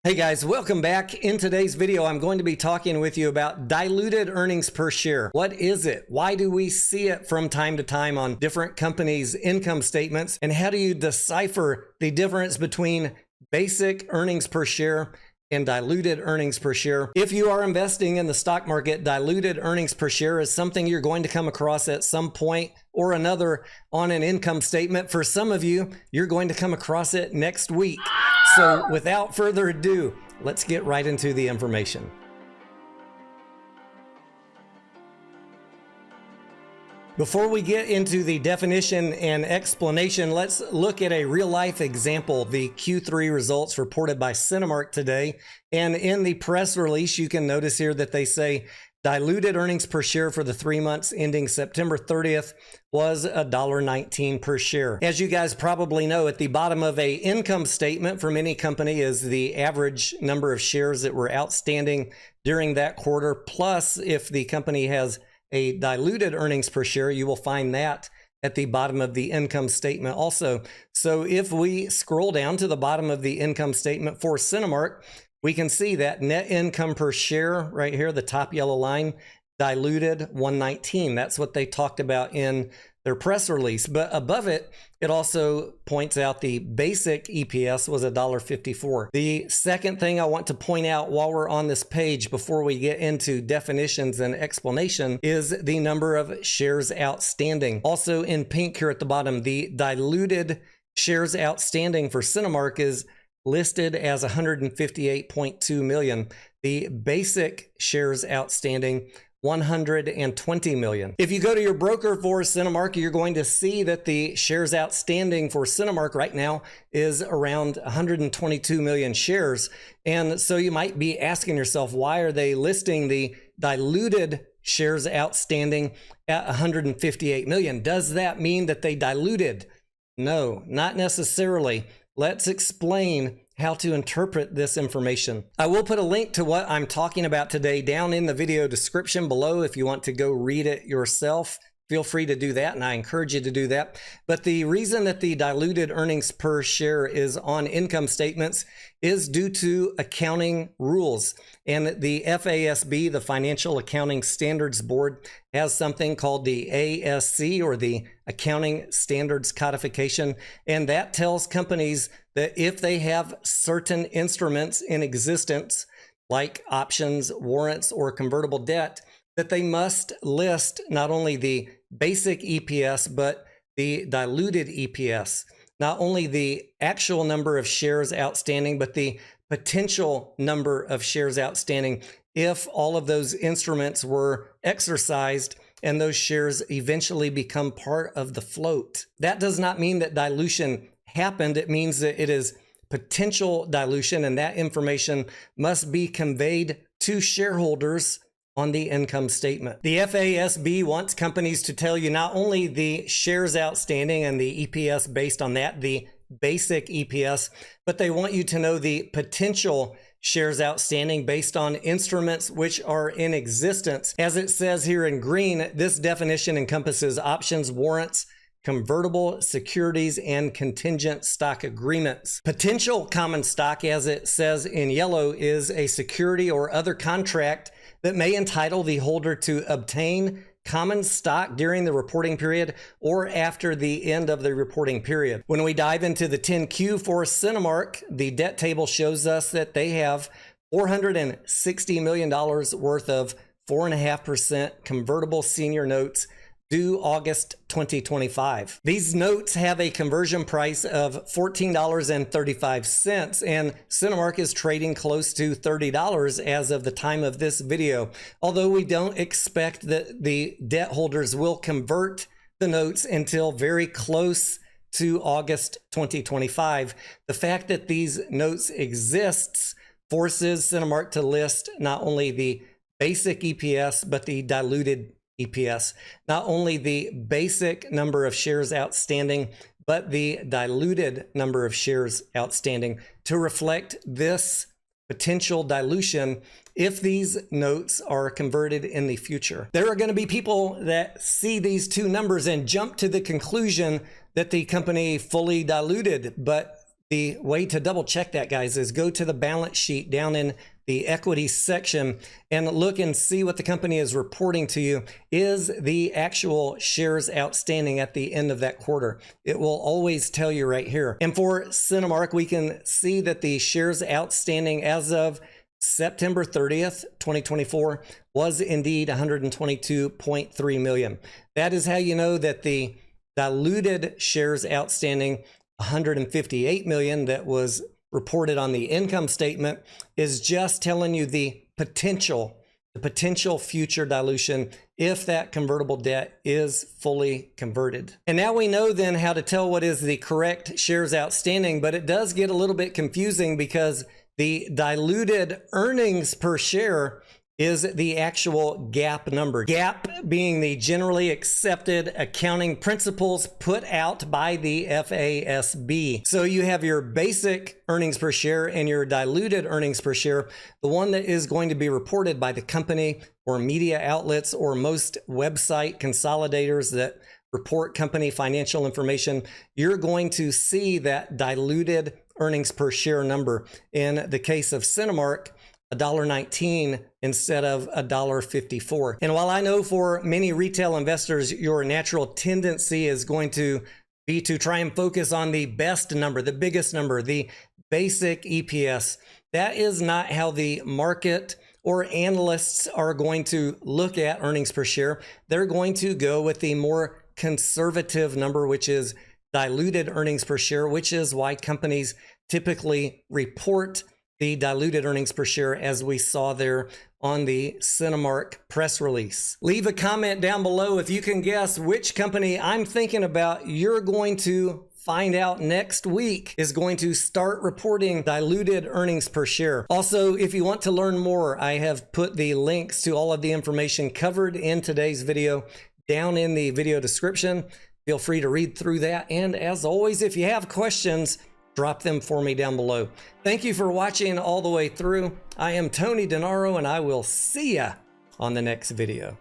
Hey guys, welcome back. In today's video, I'm going to be talking with you about diluted earnings per share. What is it? Why do we see it from time to time on different companies' income statements? And how do you decipher the difference between basic earnings per share and diluted earnings per share? If you are investing in the stock market, diluted earnings per share is something you're going to come across at some point or another on an income statement. For some of you, you're going to come across it next week. So without further ado, let's get right into the information. Before we get into the definition and explanation, let's look at a real-life example, the Q3 results reported by Cinemark today. And in the press release, you can notice here that they say diluted earnings per share for the 3 months ending September 30th was $1.19 per share. As you guys probably know, at the bottom of a income statement from any company is the average number of shares that were outstanding during that quarter. Plus, if the company has a diluted earnings per share, you will find that at the bottom of the income statement also. So if we scroll down to the bottom of the income statement for Cinemark, we can see that net income per share right here, the top yellow line, diluted 119. That's what they talked about in their press release. But above it, it also points out the basic EPS was $1.54. The second thing I want to point out while we're on this page before we get into definitions and explanation is the number of shares outstanding. Also in pink here at the bottom, the diluted shares outstanding for Cinemark is listed as 158.2 million. The basic shares outstanding, 120 million. If you go to your broker for Cinemark, you're going to see that the shares outstanding for Cinemark right now is around 122 million shares. And so you might be asking yourself, why are they listing the diluted shares outstanding at 158 million? Does that mean that they diluted? No, not necessarily. Let's explain how to interpret this information. I will put a link to what I'm talking about today down in the video description below if you want to go read it yourself. Feel free to do that, and I encourage you to do that. But the reason that the diluted earnings per share is on income statements is due to accounting rules. And the FASB, the Financial Accounting Standards Board, has something called the ASC, or the Accounting Standards Codification. And that tells companies that if they have certain instruments in existence, like options, warrants, or convertible debt, that they must list not only the basic EPS, but the diluted EPS. Not only the actual number of shares outstanding, but the potential number of shares outstanding if all of those instruments were exercised and those shares eventually become part of the float. That does not mean that dilution happened. It means that it is potential dilution, and that information must be conveyed to shareholders on the income statement. The FASB wants companies to tell you not only the shares outstanding and the EPS based on that, the basic EPS, but they want you to know the potential shares outstanding based on instruments which are in existence. As it says here in green, this definition encompasses options, warrants, convertible securities, and contingent stock agreements. Potential common stock, as it says in yellow, is a security or other contract that may entitle the holder to obtain common stock during the reporting period or after the end of the reporting period. When we dive into the 10Q for Cinemark, the debt table shows us that they have $460 million worth of 4.5% convertible senior notes due August 2025. These notes have a conversion price of $14.35, and Cinemark is trading close to $30 as of the time of this video. Although we don't expect that the debt holders will convert the notes until very close to August 2025, the fact that these notes exists forces Cinemark to list not only the basic EPS, but the diluted EPS, not only the basic number of shares outstanding, but the diluted number of shares outstanding to reflect this potential dilution if these notes are converted in the future. There are going to be people that see these two numbers and jump to the conclusion that the company fully diluted, but The way to double check that, guys, is go to the balance sheet down in the equity section and look and see what the company is reporting to you is the actual shares outstanding at the end of that quarter. It will always tell you right here. And for Cinemark, we can see that the shares outstanding as of September 30th, 2024 was indeed 122.3 million. That is how you know that the diluted shares outstanding, 158 million, that was reported on the income statement, is just telling you the potential future dilution if that convertible debt is fully converted. And now we know then how to tell what is the correct shares outstanding, but it does get a little bit confusing because the diluted earnings per share is the actual GAAP number. GAAP being the generally accepted accounting principles put out by the FASB. So you have your basic earnings per share and your diluted earnings per share. The one that is going to be reported by the company or media outlets or most website consolidators that report company financial information, you're going to see that diluted earnings per share number. In the case of Cinemark, $1.19 instead of $1.54. And while I know for many retail investors, your natural tendency is going to be to try and focus on the best number, the biggest number, the basic EPS. That is not how the market or analysts are going to look at earnings per share. They're going to go with the more conservative number, which is diluted earnings per share, which is why companies typically report the diluted earnings per share as we saw there on the Cinemark press release. Leave a comment down below if you can guess which company I'm thinking about. You're going to find out next week is going to start reporting diluted earnings per share. Also, if you want to learn more, I have put the links to all of the information covered in today's video down in the video description. Feel free to read through that. And as always, if you have questions, drop them for me down below. Thank you for watching all the way through. I am Tony Denaro, and I will see ya on the next video.